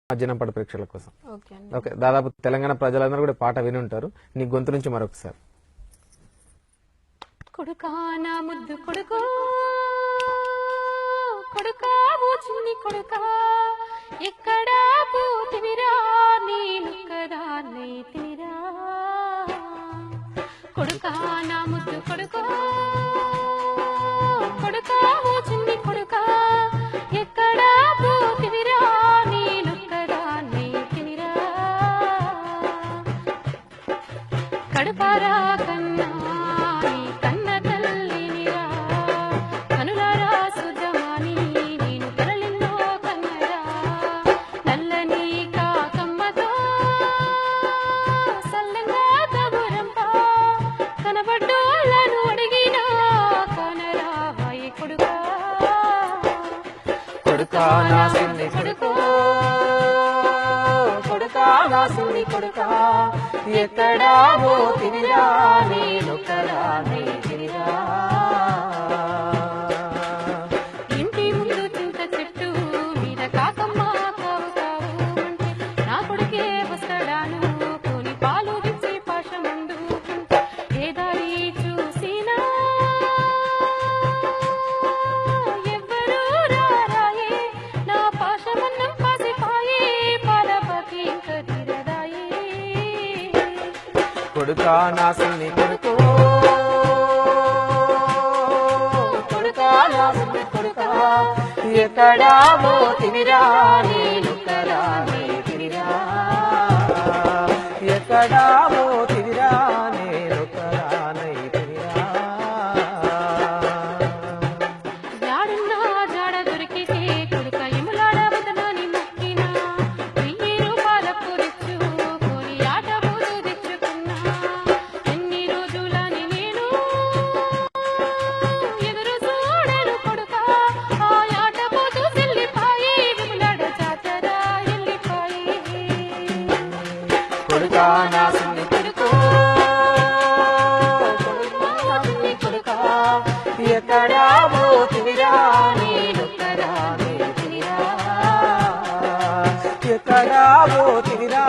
జనంపడ ప్రేక్షకుల కోసం. ఓకే, దాదాపు తెలంగాణ ప్రజలందరూ కూడా పాట విని ఉంటారు. నీ గొంతు నుంచి మరొకసారి. కొడుకా నా ముద్దు కొడుకో కొడుకా ఓ చిన్ని కొడుకా ఎక్కడా పోతివిరా నేను కదా నైతిరా కొడుకా నా ముద్దు కొడుకో కొడుకా ఓ చిన్ని కొడుకా ఎక్కడా పోతివిరా నేను కదా నైతిరా కడుపారా కన్నా కొడుకా ఎక్కడా పోతివిరా నేను కదా నైతిరా ఇంటి ముందు చింత చెట్టు మీద కాకమ్మ కావు కావు అంటే నా కొడుకే వస్తాడాను కొని పాలు తెచ్చి పాశమందు ఏ దారి చూసినా ఎవ్వరూ రారాయే నా పాశమన్నం పాసిపాయే పాలపకి కదిరదాయే కొడుకా నా సిన్ని కొడుకో కొడుకా నా సిన్ని కొడుకా ఎక్కడా పోతివిరా నేను కదా నైతిరా ఎక్కడా పోతివిరా నేను కదా నైతిరా జాడున్నా జాడ దొరికితే కొడుక ఇములాడ వదనని మొక్కినా 1000 రూపాయలకు తెచ్చు కొని ఆట పోతూ తెచ్చుకున్నా ఎన్ని రోజులని నేను ఎదురు చూడను కొడుక ఆ ఆట పోతూ వెళ్ళిపోయి ఇములాడ జాతర వెళ్ళిపోయి కొడుకా నా సిన్ని కొడుకో కొడుకా నా సిన్ని కొడుకా ఎక్కడా పోతివిరా నేను కదా నైతిరా ఎక్కడా పోతివిరా